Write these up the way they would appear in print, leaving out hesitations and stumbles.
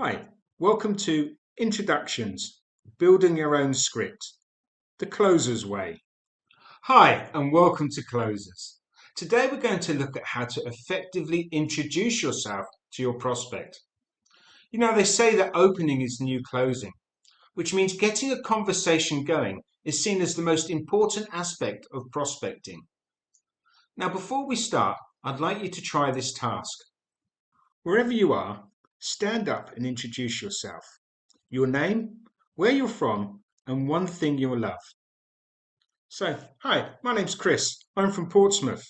Hi, welcome to Introductions, Building Your Own Script, the Closer's Way. Hi, and welcome to Closers. Today we're going to look at how to effectively introduce yourself to your prospect. You know, they say that opening is the new closing, which means getting a conversation going is seen as the most important aspect of prospecting. Now, before we start, I'd like you to try this task. Wherever you are, stand up and introduce yourself. Your name, where you're from, and one thing you'll love. So, hi, my name's Chris. I'm from Portsmouth.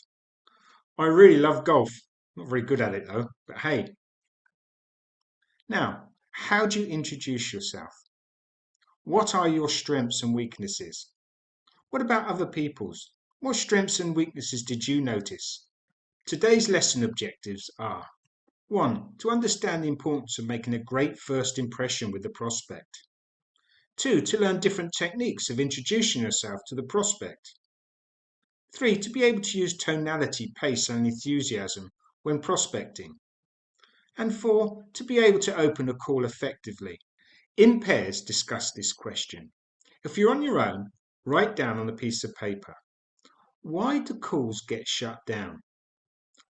I really love golf. Not very good at it though, but hey. Now, how do you introduce yourself? What are your strengths and weaknesses? What about other people's? What strengths and weaknesses did you notice? Today's lesson objectives are 1. To understand the importance of making a great first impression with the prospect. 2. To learn different techniques of introducing yourself to the prospect. 3. To be able to use tonality, pace, and enthusiasm when prospecting. And 4. To be able to open a call effectively. In pairs, discuss this question. If you're on your own, write down on a piece of paper. Why do calls get shut down?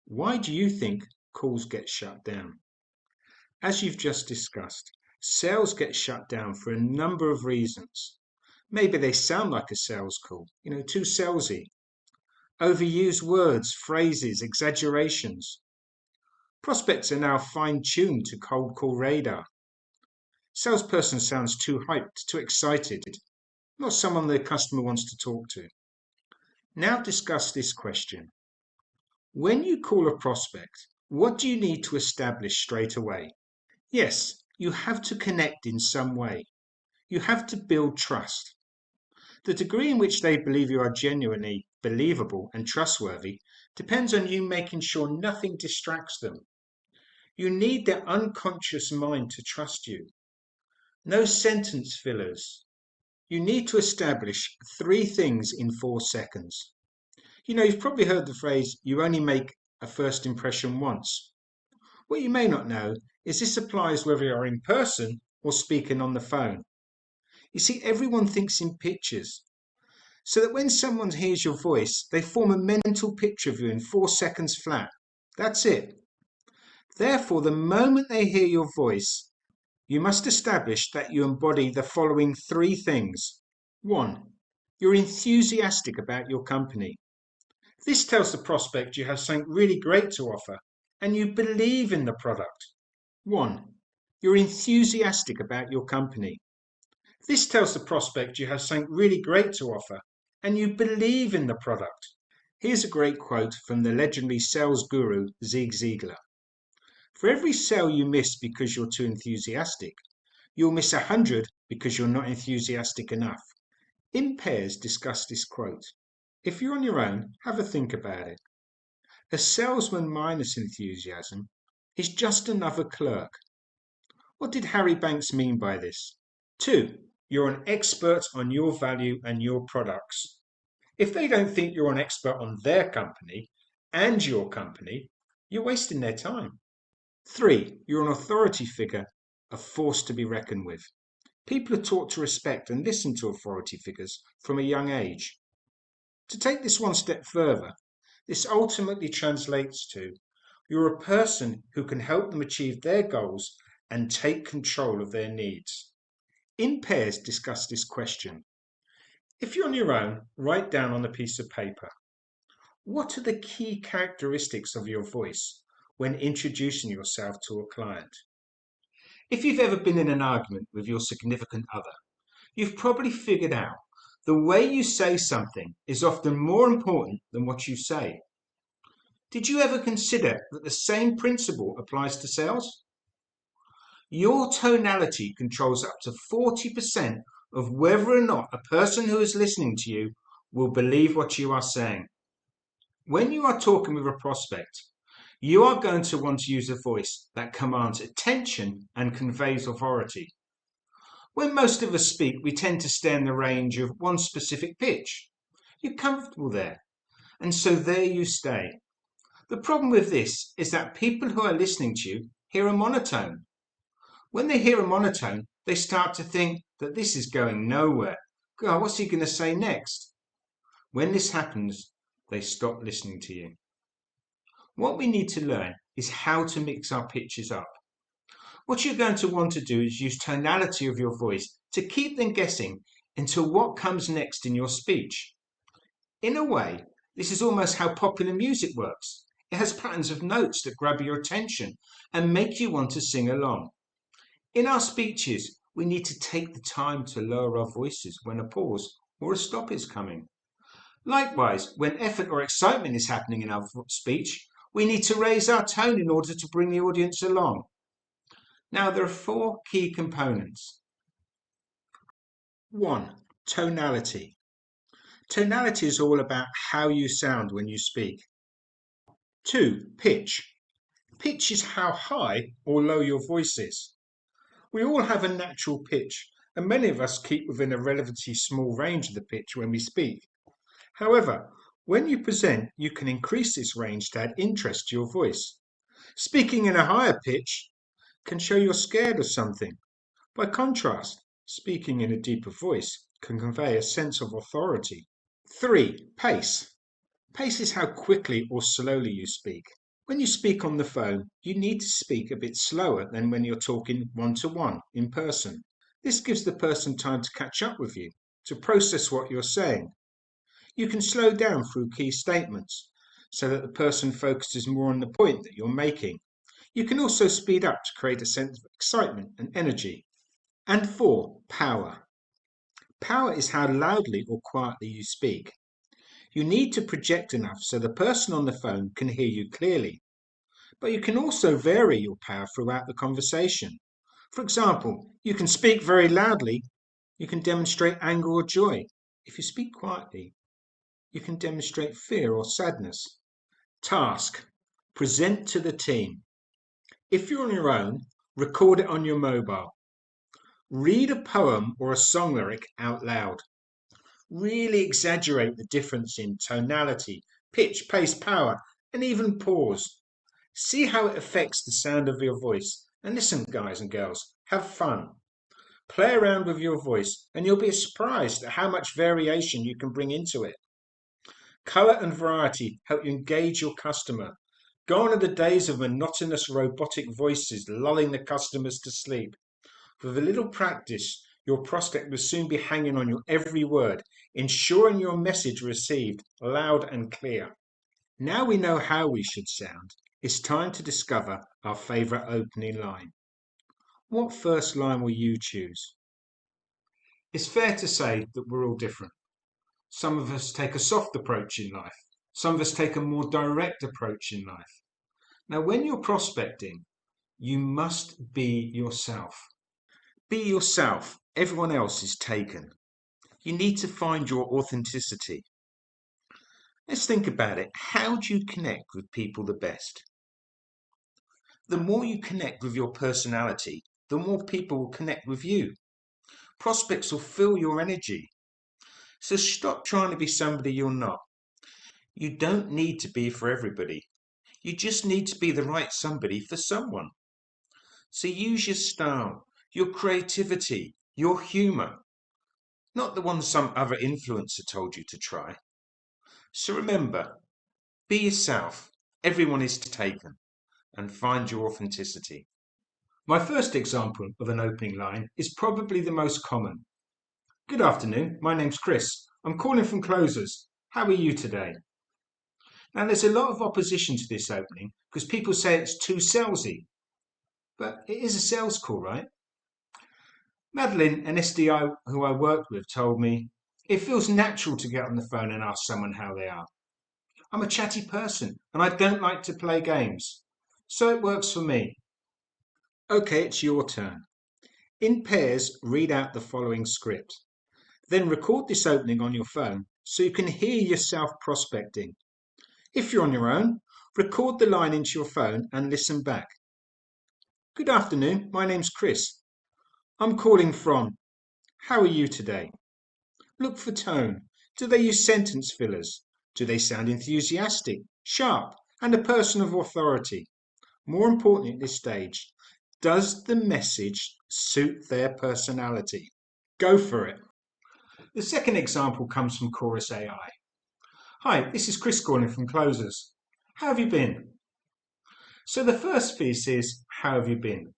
Why do you think calls get shut down? As you've just discussed, sales get shut down for a number of reasons. Maybe they sound like a sales call, too salesy. Overused words, phrases, exaggerations. Prospects are now fine-tuned to cold call radar. Salesperson sounds too hyped, too excited, not someone the customer wants to talk to. Now discuss this question. When you call a prospect, what do you need to establish straight away? Yes, you have to connect in some way. You have to build trust. The degree in which they believe you are genuinely believable and trustworthy depends on you making sure nothing distracts them. You need their unconscious mind to trust you. No sentence fillers. You need to establish 3 things in 4 seconds. You've probably heard the phrase, you only make a first impression once. What you may not know is this applies whether you're in person or speaking on the phone. You see, everyone thinks in pictures, so that when someone hears your voice, they form a mental picture of you in 4 seconds flat. That's it. Therefore, the moment they hear your voice, you must establish that you embody the following 3 things. 1. You're enthusiastic about your company. This tells the prospect you have something really great to offer and you believe in the product. 1. You're enthusiastic about your company. This tells the prospect you have something really great to offer and you believe in the product. Here's a great quote from the legendary sales guru Zig Ziglar. For every sale you miss because you're too enthusiastic, you'll miss 100 because you're not enthusiastic enough. In pairs, discuss this quote. If you're on your own, have a think about it. A salesman minus enthusiasm is just another clerk. What did Harry Banks mean by this? 2. You're an expert on your value and your products. If they don't think you're an expert on their company and your company, you're wasting their time. 3. You're an authority figure, a force to be reckoned with. People are taught to respect and listen to authority figures from a young age. To take this one step further, this ultimately translates to you're a person who can help them achieve their goals and take control of their needs. In pairs, discuss this question. If you're on your own, write down on a piece of paper. What are the key characteristics of your voice when introducing yourself to a client? If you've ever been in an argument with your significant other, you've probably figured out the way you say something is often more important than what you say. Did you ever consider that the same principle applies to sales? Your tonality controls up to 40% of whether or not a person who is listening to you will believe what you are saying. When you are talking with a prospect, you are going to want to use a voice that commands attention and conveys authority. When most of us speak, we tend to stay in the range of one specific pitch. You're comfortable there, and so there you stay. The problem with this is that people who are listening to you hear a monotone. When they hear a monotone, they start to think that this is going nowhere. God, what's he going to say next? When this happens, they stop listening to you. What we need to learn is how to mix our pitches up. What you're going to want to do is use tonality of your voice to keep them guessing until what comes next in your speech. In a way, this is almost how popular music works. It has patterns of notes that grab your attention and make you want to sing along. In our speeches, we need to take the time to lower our voices when a pause or a stop is coming. Likewise, when effort or excitement is happening in our speech, we need to raise our tone in order to bring the audience along. Now, there are 4 key components. 1. Tonality. Tonality is all about how you sound when you speak. 2. Pitch. Pitch is how high or low your voice is. We all have a natural pitch, and many of us keep within a relatively small range of the pitch when we speak. However, when you present, you can increase this range to add interest to your voice. Speaking in a higher pitch can show you're scared of something. By contrast, speaking in a deeper voice can convey a sense of authority. 3. Pace. Pace is how quickly or slowly you speak. When you speak on the phone, you need to speak a bit slower than when you're talking one-to-one in person. This gives the person time to catch up with you, to process what you're saying. You can slow down through key statements so that the person focuses more on the point that you're making. You can also speed up to create a sense of excitement and energy. And 4. Power. Power is how loudly or quietly you speak. You need to project enough so the person on the phone can hear you clearly. But you can also vary your power throughout the conversation. For example, you can speak very loudly, you can demonstrate anger or joy. If you speak quietly, you can demonstrate fear or sadness. Task. Present to the team. If you're on your own, record it on your mobile. Read a poem or a song lyric out loud. Really exaggerate the difference in tonality, pitch, pace, power, and even pause. See how it affects the sound of your voice. And listen, guys and girls, have fun. Play around with your voice, and you'll be surprised at how much variation you can bring into it. Colour and variety help you engage your customer. Gone are the days of monotonous robotic voices lulling the customers to sleep. With a little practice, your prospect will soon be hanging on your every word, ensuring your message received loud and clear. Now we know how we should sound, it's time to discover our favourite opening line. What first line will you choose? It's fair to say that we're all different. Some of us take a soft approach in life. Some of us take a more direct approach in life. Now, when you're prospecting, you must be yourself. Be yourself. Everyone else is taken. You need to find your authenticity. Let's think about it. How do you connect with people the best? The more you connect with your personality, the more people will connect with you. Prospects will feel your energy. So stop trying to be somebody you're not. You don't need to be for everybody. You just need to be the right somebody for someone. So use your style, your creativity, your humour, not the one some other influencer told you to try. So remember, be yourself. Everyone is taken. And find your authenticity. My first example of an opening line is probably the most common. Good afternoon, my name's Chris. I'm calling from Closers. How are you today? Now there's a lot of opposition to this opening because people say it's too salesy. But it is a sales call, right? Madeline, an SDI who I worked with, told me, it feels natural to get on the phone and ask someone how they are. I'm a chatty person and I don't like to play games. So it works for me. Okay, it's your turn. In pairs, read out the following script. Then record this opening on your phone so you can hear yourself prospecting. If you're on your own, record the line into your phone and listen back. Good afternoon, my name's Chris. I'm calling from. How are you today? Look for tone. Do they use sentence fillers? Do they sound enthusiastic, sharp, and a person of authority? More importantly at this stage, Does the message suit their personality? Go for it. The second example comes from Chorus AI. Hi, this is Chris calling from Closers. How have you been? So the first piece is, how have you been?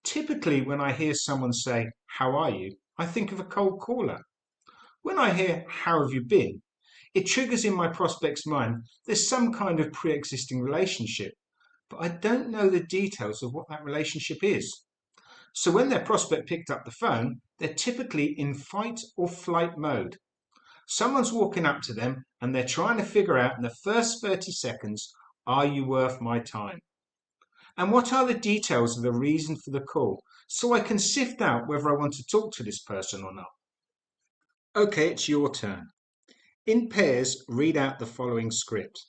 Typically, when I hear someone say, how are you? I think of a cold caller. When I hear, how have you been? It triggers in my prospect's mind there's some kind of pre-existing relationship, but I don't know the details of what that relationship is. So when their prospect picked up the phone, they're typically in fight or flight mode. Someone's walking up to them and they're trying to figure out in the first 30 seconds, are you worth my time? And what are the details of the reason for the call so I can sift out whether I want to talk to this person or not? Okay, it's your turn. In pairs, read out the following script.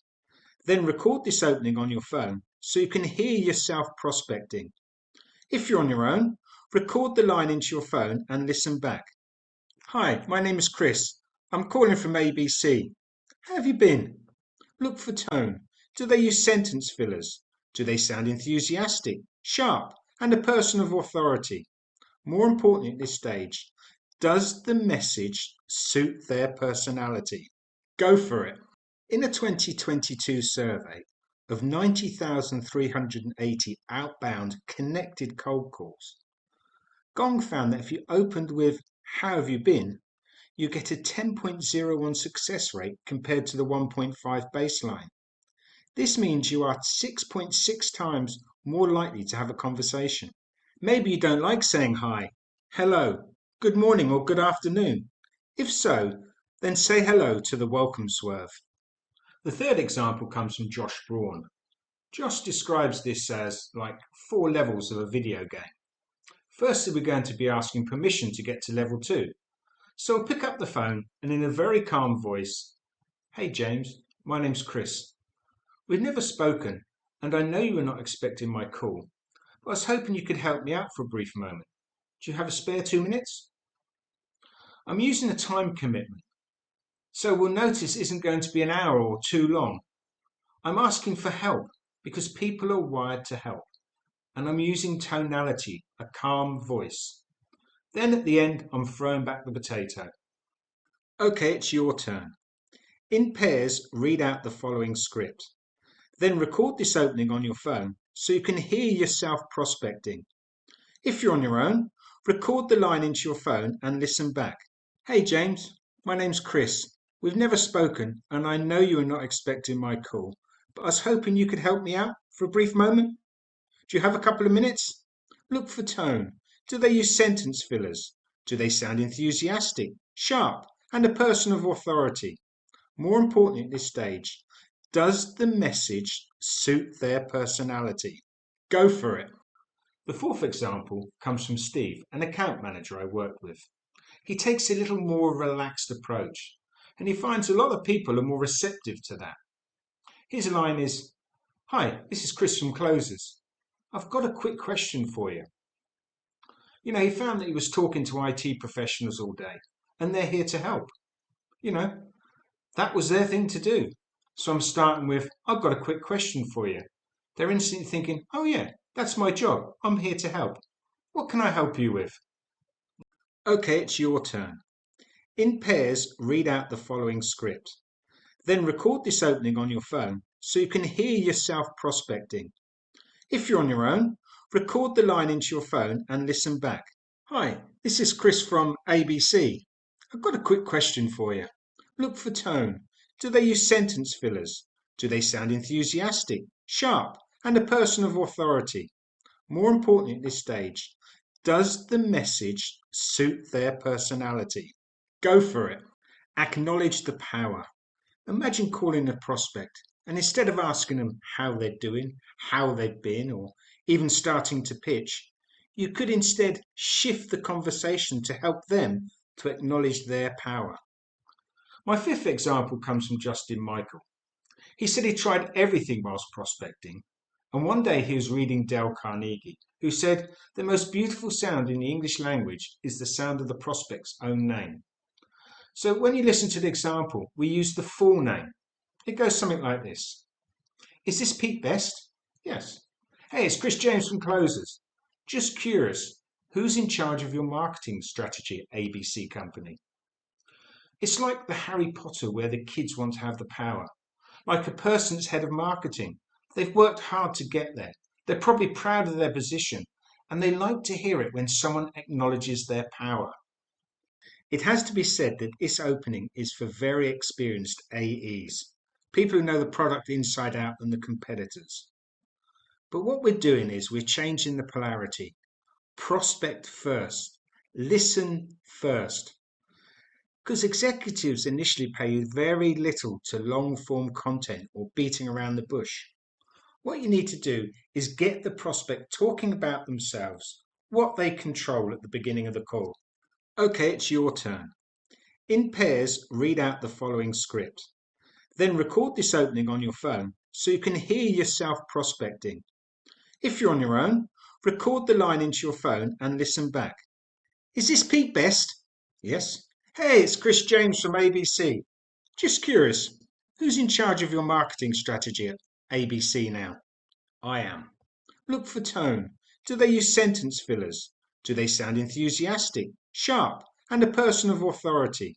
Then record this opening on your phone so you can hear yourself prospecting. If you're on your own, record the line into your phone and listen back. Hi, my name is Chris. I'm calling from ABC. How have you been? Look for tone. Do they use sentence fillers? Do they sound enthusiastic, sharp, and a person of authority? More importantly at this stage, does the message suit their personality? Go for it. In a 2022 survey of 90,380 outbound connected cold calls, Gong found that if you opened with, how have you been? You get a 10.01 success rate compared to the 1.5 baseline. This means you are 6.6 times more likely to have a conversation. Maybe you don't like saying hi, hello, good morning, or good afternoon. If so, then say hello to the welcome swerve. The third example comes from Josh Braun. Josh describes this as like 4 levels of a video game. Firstly, we're going to be asking permission to get to level 2. So I'll pick up the phone and in a very calm voice, hey James, my name's Chris. We've never spoken and I know you were not expecting my call, but I was hoping you could help me out for a brief moment. Do you have a spare 2 minutes? I'm using a time commitment, so we'll notice it isn't going to be an hour or too long. I'm asking for help because people are wired to help, and I'm using tonality, a calm voice. Then at the end, I'm throwing back the potato. Okay, it's your turn. In pairs, read out the following script. Then record this opening on your phone so you can hear yourself prospecting. If you're on your own, record the line into your phone and listen back. Hey James, my name's Chris. We've never spoken and I know you are not expecting my call, but I was hoping you could help me out for a brief moment. Do you have a couple of minutes? Look for tone. Do they use sentence fillers? Do they sound enthusiastic, sharp, and a person of authority? More importantly at this stage, does the message suit their personality? Go for it. The fourth example comes from Steve, an account manager I work with. He takes a little more relaxed approach, and he finds a lot of people are more receptive to that. His line is, hi, this is Chris from Closers. I've got a quick question for you. He found that he was talking to IT professionals all day, and they're here to help. That was their thing to do. So I'm starting with, I've got a quick question for you. They're instantly thinking, oh yeah, that's my job. I'm here to help. What can I help you with? Okay, it's your turn. In pairs, read out the following script. Then record this opening on your phone so you can hear yourself prospecting. If you're on your own, record the line into your phone and listen back. Hi, this is Chris from ABC. I've got a quick question for you. Look for tone. Do they use sentence fillers? Do they sound enthusiastic, sharp, and a person of authority? More importantly at this stage, does the message suit their personality? Go for it. Acknowledge the power. Imagine calling a prospect and instead of asking them how they're doing, how they've been, or even starting to pitch, you could instead shift the conversation to help them to acknowledge their power. My fifth example comes from Justin Michael. He said he tried everything whilst prospecting, and one day he was reading Dale Carnegie, who said the most beautiful sound in the English language is the sound of the prospect's own name. So when you listen to the example, we use the full name. It goes something like this. Is this Pete Best? Yes. Hey, it's Chris James from Closers. Just curious, who's in charge of your marketing strategy at ABC Company? It's like the Harry Potter where the kids want to have the power. Like a person that's head of marketing. They've worked hard to get there. They're probably proud of their position, and they like to hear it when someone acknowledges their power. It has to be said that this opening is for very experienced AEs, people who know the product inside out and the competitors. But what we're doing is we're changing the polarity. Prospect first, listen first. Because executives initially pay very little to long form content or beating around the bush. What you need to do is get the prospect talking about themselves, what they control at the beginning of the call. Okay, it's your turn. In pairs, read out the following script. Then record this opening on your phone so you can hear yourself prospecting. If you're on your own, record the line into your phone and listen back. Is this Pete Best? Yes. Hey, it's Chris James from ABC. Just curious, who's in charge of your marketing strategy at ABC now? I am. Look for tone. Do they use sentence fillers? Do they sound enthusiastic, sharp, and a person of authority?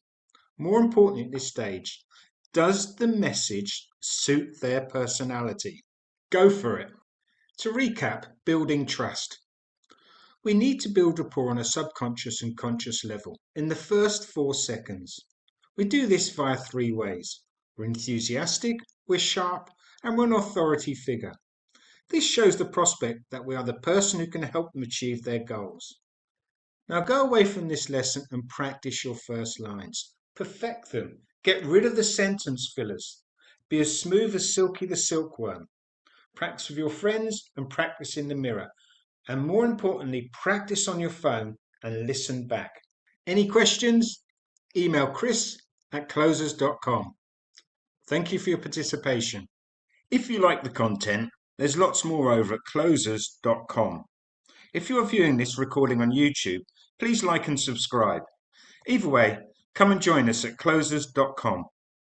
More importantly at this stage, does the message suit their personality? Go for it. To recap, building trust. We need to build rapport on a subconscious and conscious level in the first 4 seconds. We do this via 3 ways. We're enthusiastic, we're sharp, and we're an authority figure. This shows the prospect that we are the person who can help them achieve their goals. Now go away from this lesson and practice your first lines. Perfect them. Get rid of the sentence fillers. Be as smooth as Silky the Silkworm. Practice with your friends and practice in the mirror. And more importantly, practice on your phone and listen back. Any questions? Email chris@closers.com. Thank you for your participation. If you like the content, there's lots more over at closers.com. If you are viewing this recording on YouTube, please like and subscribe. Either way, come and join us at closers.com.